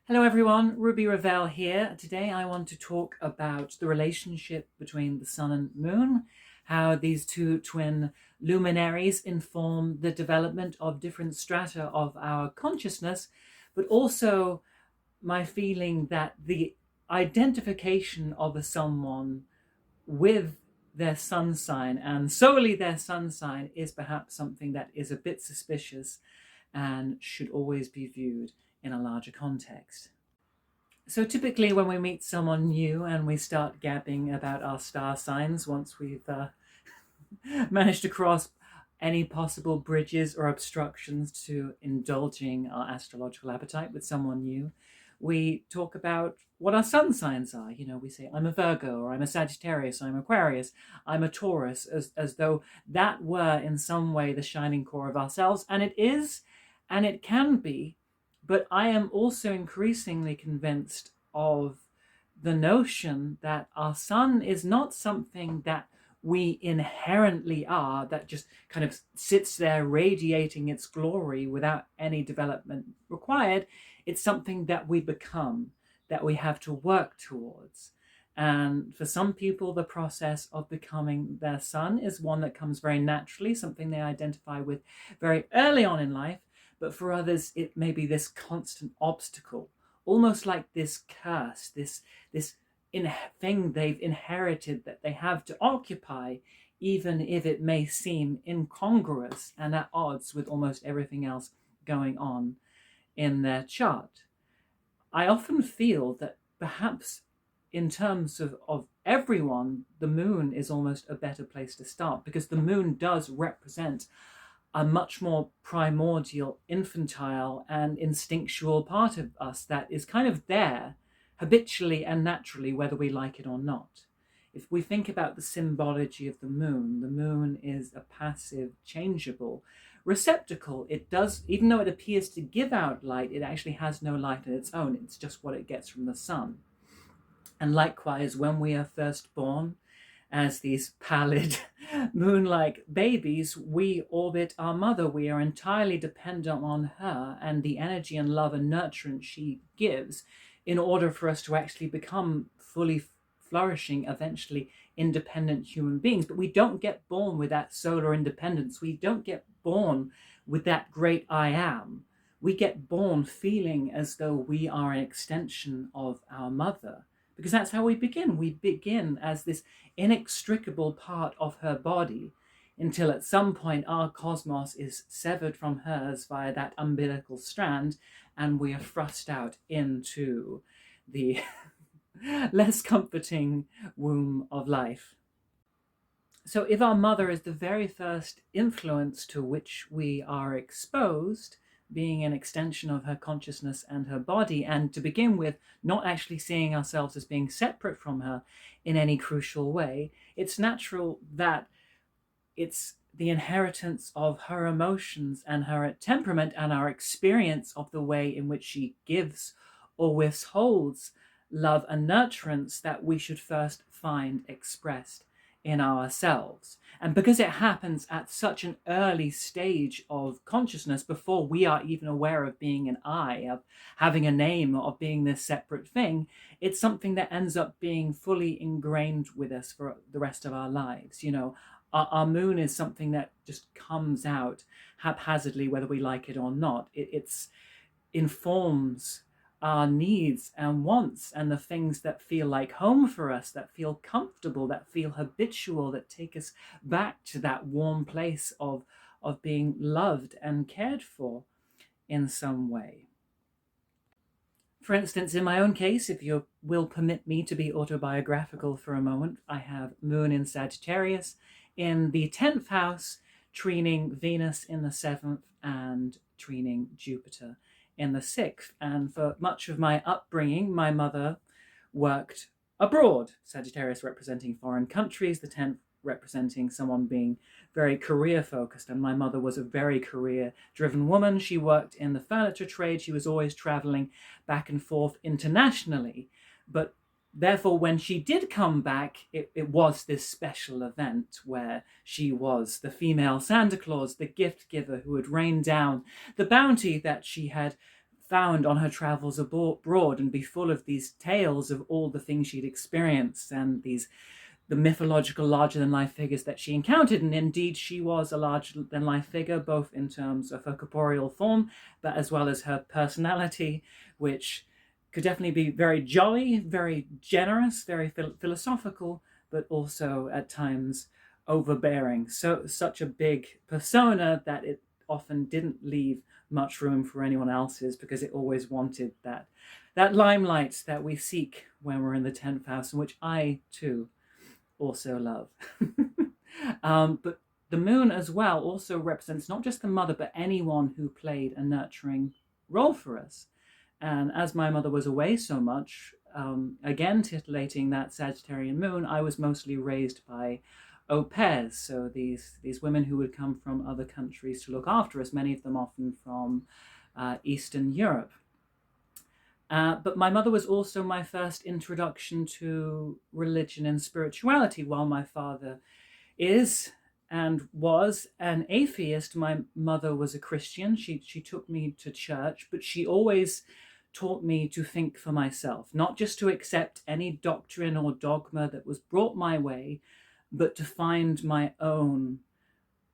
Hello everyone, Ruby Ravel here. Today I want to talk about the relationship between the sun and moon, how these two twin luminaries inform the development of different strata of our consciousness, but also my feeling that the identification of a someone with their sun sign and solely their sun sign is perhaps something that is a bit suspicious and should always be viewed in a larger context. So typically when we meet someone new and we start gabbing about our star signs, once we've managed to cross any possible bridges or obstructions to indulging our astrological appetite with someone new, we talk about what our sun signs are. We say, I'm a Virgo, or I'm a Sagittarius, I'm Aquarius, I'm a Taurus, as though that were in some way the shining core of ourselves. And it is, and it can be. But I am also increasingly convinced of the notion that our sun is not something that we inherently are, that just kind of sits there radiating its glory without any development required. It's something that we become, that we have to work towards. And for some people, the process of becoming their sun is one that comes very naturally, something they identify with very early on in life. But for others, it may be this constant obstacle, almost like this curse, this thing they've inherited that they have to occupy, even if it may seem incongruous and at odds with almost everything else going on in their chart. I often feel that perhaps in terms of everyone, the moon is almost a better place to start, because the moon does represent a much more primordial, infantile and instinctual part of us that is kind of there habitually and naturally, whether we like it or not. If we think about the symbology of the moon is a passive, changeable receptacle. It does, even though it appears to give out light, it actually has no light of its own. It's just what it gets from the sun. And likewise, when we are first born, as these pallid moon-like babies, we orbit our mother. We are entirely dependent on her and the energy and love and nurturance she gives in order for us to actually become fully flourishing, eventually independent human beings. But we don't get born with that solar independence. We don't get born with that great I am. We get born feeling as though we are an extension of our mother, because that's how we begin. We begin as this inextricable part of her body until at some point our cosmos is severed from hers via that umbilical strand and we are thrust out into the less comforting womb of life. So if our mother is the very first influence to which we are exposed, being an extension of her consciousness and her body, and to begin with, not actually seeing ourselves as being separate from her in any crucial way, it's natural that it's the inheritance of her emotions and her temperament and our experience of the way in which she gives or withholds love and nurturance that we should first find expressed in ourselves. And because it happens at such an early stage of consciousness, before we are even aware of being an I, of having a name, of being this separate thing, it's something that ends up being fully ingrained with us for the rest of our lives. Our moon is something that just comes out haphazardly, whether we like it or not. It's informs our needs and wants and the things that feel like home for us, that feel comfortable, that feel habitual, that take us back to that warm place of being loved and cared for in some way. For instance, in my own case, if you will permit me to be autobiographical for a moment, I have moon in Sagittarius in the 10th house, trining Venus in the 7th and trining Jupiter in the 6th. And for much of my upbringing, my mother worked abroad, Sagittarius representing foreign countries, the 10th representing someone being very career focused. And my mother was a very career driven woman. She worked in the furniture trade. She was always traveling back and forth internationally. But therefore, when she did come back, it was this special event where she was the female Santa Claus, the gift giver who would rain down the bounty that she had found on her travels abroad, and be full of these tales of all the things she'd experienced and the mythological larger than life figures that she encountered. And indeed, she was a larger than life figure, both in terms of her corporeal form, but as well as her personality, which could definitely be very jolly, very generous, very philosophical, but also at times overbearing. So such a big persona that it often didn't leave much room for anyone else's, because it always wanted that limelight that we seek when we're in the 10th house, and which I too also love. But the moon as well also represents not just the mother, but anyone who played a nurturing role for us. And as my mother was away so much, again titillating that Sagittarian moon, I was mostly raised by au pairs. So these women who would come from other countries to look after us, many of them often from Eastern Europe. But my mother was also my first introduction to religion and spirituality. While my father is and was an atheist, my mother was a Christian. She took me to church, but she always taught me to think for myself, not just to accept any doctrine or dogma that was brought my way, but to find my own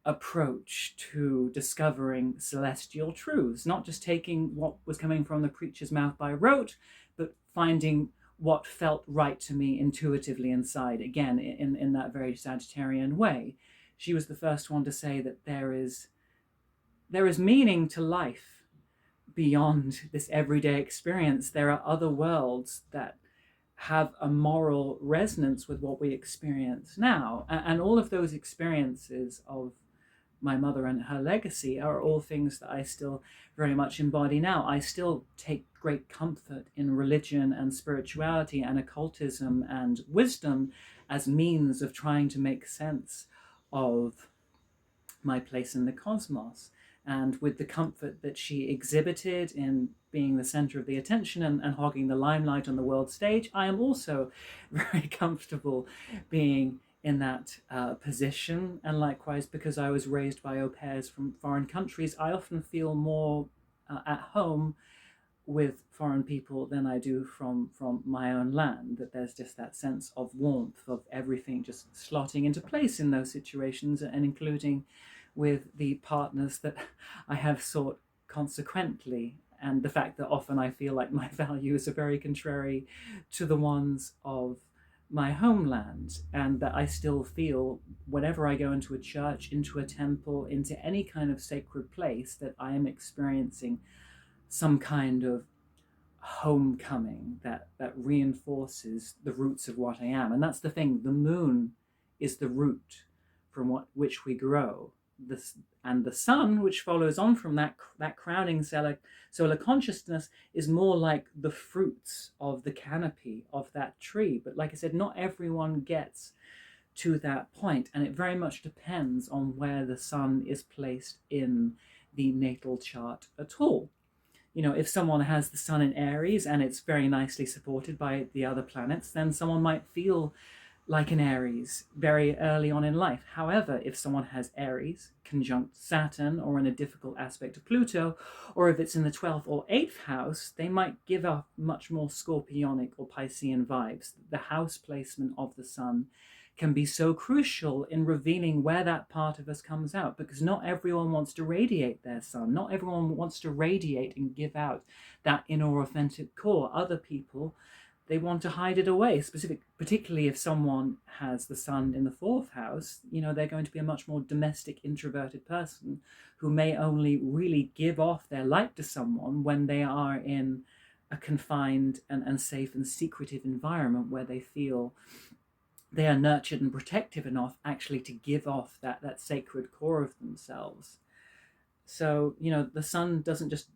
approach to discovering celestial truths, not just taking what was coming from the preacher's mouth by rote, but finding what felt right to me intuitively inside, again, in that very Sagittarian way. She was the first one to say that there is meaning to life beyond this everyday experience. There are other worlds that have a moral resonance with what we experience now. And all of those experiences of my mother and her legacy are all things that I still very much embody now. I still take great comfort in religion and spirituality and occultism and wisdom as means of trying to make sense of my place in the cosmos. And with the comfort that she exhibited in being the center of the attention and hogging the limelight on the world stage, I am also very comfortable being in that position. And likewise, because I was raised by au pairs from foreign countries, I often feel more at home with foreign people than I do from my own land. That there's just that sense of warmth, of everything just slotting into place in those situations, and including with the partners that I have sought consequently. And the fact that often I feel like my values are very contrary to the ones of my homeland, and that I still feel whenever I go into a church, into a temple, into any kind of sacred place, that I am experiencing some kind of homecoming that reinforces the roots of what I am. And that's the thing, the moon is the root from which we grow. And the sun, which follows on from that crowning solar consciousness, is more like the fruits of the canopy of that tree. But like I said, not everyone gets to that point, and it very much depends on where the sun is placed in the natal chart at all. You know, if someone has the sun in Aries and it's very nicely supported by the other planets, then someone might feel like an Aries very early on in life. However, if someone has Aries conjunct Saturn, or in a difficult aspect of Pluto, or if it's in the 12th or 8th house, they might give off much more Scorpionic or Piscean vibes. The house placement of the sun can be so crucial in revealing where that part of us comes out, because not everyone wants to radiate their sun. Not everyone wants to radiate and give out that inner authentic core. Other people, they want to hide it away, particularly if someone has the sun in the 4th house. You know, they're going to be a much more domestic, introverted person who may only really give off their light to someone when they are in a confined and safe and secretive environment, where they feel they are nurtured and protective enough actually to give off that sacred core of themselves. So, you know, the sun doesn't just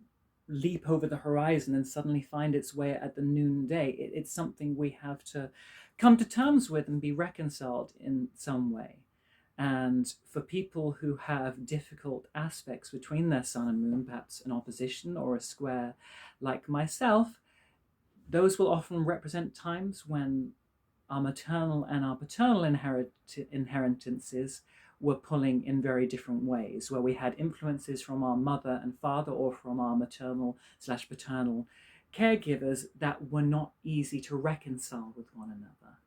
leap over the horizon and suddenly find its way at the noonday. It's something we have to come to terms with and be reconciled in some way. And for people who have difficult aspects between their sun and moon, perhaps an opposition or a square like myself, those will often represent times when our maternal and our paternal inheritances were pulling in very different ways, where we had influences from our mother and father or from our maternal/paternal caregivers that were not easy to reconcile with one another.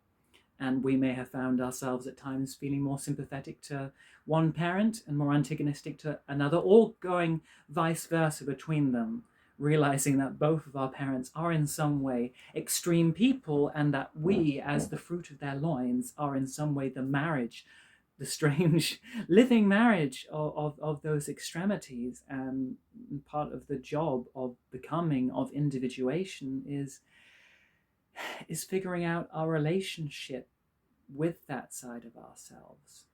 And we may have found ourselves at times feeling more sympathetic to one parent and more antagonistic to another, or going vice versa between them, realizing that both of our parents are in some way extreme people, and that we, as the fruit of their loins, are in some way the marriage, the strange living marriage of those extremities. And part of the job of becoming, of individuation, is figuring out our relationship with that side of ourselves.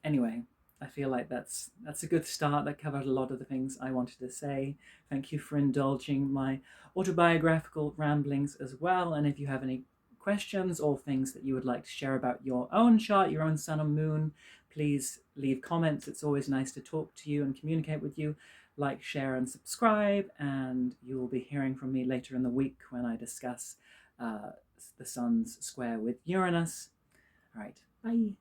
Anyway, I feel like that's a good start. That covered a lot of the things I wanted to say. Thank you for indulging my autobiographical ramblings as well. And if you have any questions or things that you would like to share about your own chart, your own sun and moon, please leave comments. It's always nice to talk to you and communicate with you. Like, share, and subscribe, and you will be hearing from me later in the week when I discuss the Sun's square with Uranus. All right, bye.